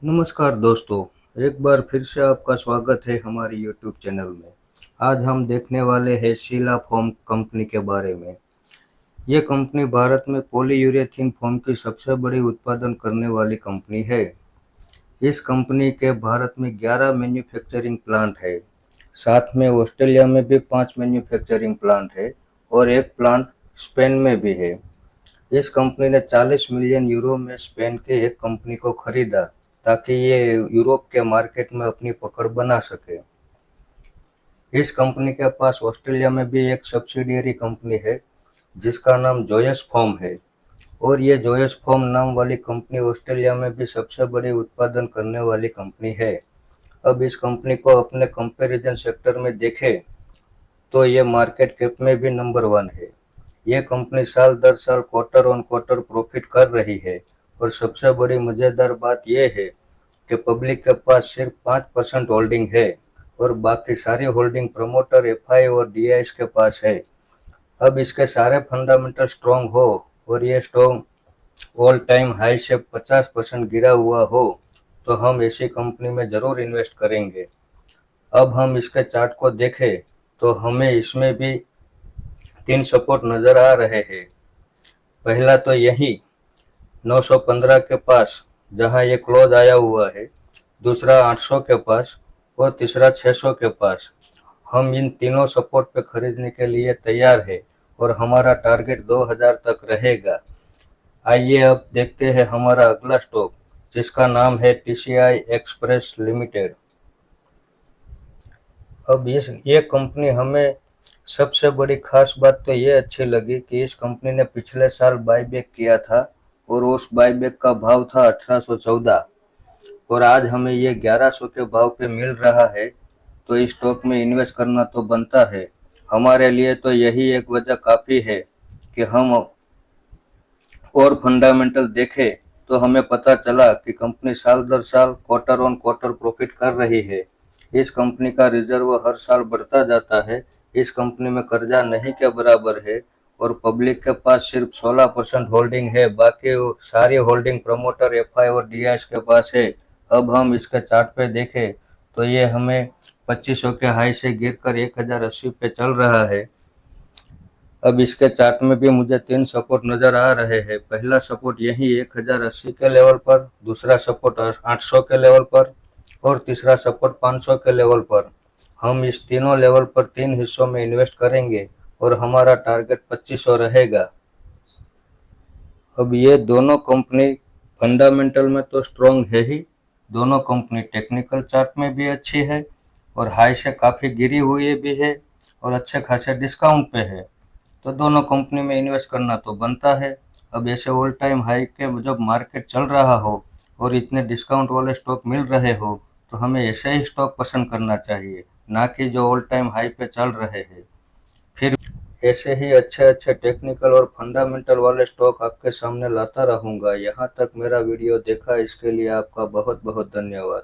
नमस्कार दोस्तों, एक बार फिर से आपका स्वागत है हमारे यूट्यूब चैनल में। आज हम देखने वाले हैं शीला फोम कंपनी के बारे में। ये कंपनी भारत में पॉलीयूरेथीन फोम की सबसे बड़ी उत्पादन करने वाली कंपनी है। इस कंपनी के भारत में 11 मैन्युफैक्चरिंग प्लांट है। साथ में ऑस्ट्रेलिया में भी 5 मैन्युफैक्चरिंग प्लांट है और एक प्लांट स्पेन में भी है। इस कंपनी ने 40 मिलियन यूरो में स्पेन के एक कंपनी को खरीदा ताकि ये यूरोप के मार्केट में अपनी पकड़ बना सके। इस कंपनी के पास ऑस्ट्रेलिया में भी एक सब्सिडियरी कंपनी है जिसका नाम जोयस फोम है और ये जोयस फोम नाम वाली कंपनी ऑस्ट्रेलिया में भी सबसे बड़ी उत्पादन करने वाली कंपनी है। अब इस कंपनी को अपने कंपैरिजन सेक्टर में देखें तो ये मार्केट कैप में भी नंबर 1 है। ये कंपनी साल दर साल क्वार्टर ऑन क्वार्टर प्रॉफिट कर रही है और सबसे बड़ी मज़ेदार बात यह है कि पब्लिक के पास सिर्फ 5% होल्डिंग है और बाकी सारी होल्डिंग प्रमोटर एफआई और डीआईएस के पास है। अब इसके सारे फंडामेंटल स्ट्रॉन्ग हो और ये स्टॉक ऑल टाइम हाई से 50% गिरा हुआ हो तो हम ऐसी कंपनी में ज़रूर इन्वेस्ट करेंगे। अब हम इसके चार्ट को देखें तो हमें इसमें भी 3 सपोर्ट नज़र आ रहे हैं। पहला तो यही 915 के पास जहां ये क्लोज आया हुआ है, दूसरा 800 के पास और तीसरा 600 के पास। हम इन तीनों सपोर्ट पे खरीदने के लिए तैयार है और हमारा टारगेट 2000 तक रहेगा। आइए अब देखते हैं हमारा अगला स्टॉक जिसका नाम है टीसीआई एक्सप्रेस लिमिटेड। अब ये कंपनी हमें सबसे बड़ी खास बात तो ये अच्छी लगी कि इस कंपनी ने पिछले साल बाईबैक किया था और उस बाईबैक का भाव था 1814 और आज हमें ये 1100 के भाव पे मिल रहा है, तो इस स्टॉक में इन्वेस्ट करना तो बनता है। हमारे लिए तो यही एक वजह काफ़ी है कि हम और फंडामेंटल देखें तो हमें पता चला कि कंपनी साल दर साल क्वार्टर ऑन क्वार्टर प्रॉफिट कर रही है। इस कंपनी का रिजर्व हर साल बढ़ता जाता है। इस कंपनी में कर्जा नहीं के बराबर है और पब्लिक के पास सिर्फ 16% होल्डिंग है, बाकी सारी होल्डिंग प्रमोटर एफआई और डीआईएस के पास है। अब हम इसके चार्ट पे देखें तो ये हमें 2500 के हाई से गिरकर 1080 पे चल रहा है। अब इसके चार्ट में भी मुझे 3 सपोर्ट नजर आ रहे हैं। पहला सपोर्ट यही 1080 के लेवल पर, दूसरा सपोर्ट 800 के लेवल पर और तीसरा सपोर्ट 500 के लेवल पर। हम इस तीनों लेवल पर 3 हिस्सों में इन्वेस्ट करेंगे और हमारा टारगेट 2500 रहेगा। अब ये दोनों कंपनी फंडामेंटल में तो स्ट्रॉन्ग है ही, दोनों कंपनी टेक्निकल चार्ट में भी अच्छी है और हाई से काफ़ी गिरी हुई भी है और अच्छे खासे डिस्काउंट पे है, तो दोनों कंपनी में इन्वेस्ट करना तो बनता है। अब ऐसे ऑल टाइम हाई के जब मार्केट चल रहा हो और इतने डिस्काउंट वाले स्टॉक मिल रहे हो तो हमें ऐसे ही स्टॉक पसंद करना चाहिए, ना कि जो ऑल टाइम हाई पे चल रहे हैं। फिर ऐसे ही अच्छे अच्छे टेक्निकल और फंडामेंटल वाले स्टॉक आपके सामने लाता रहूँगा। यहाँ तक मेरा वीडियो देखा इसके लिए आपका बहुत बहुत धन्यवाद।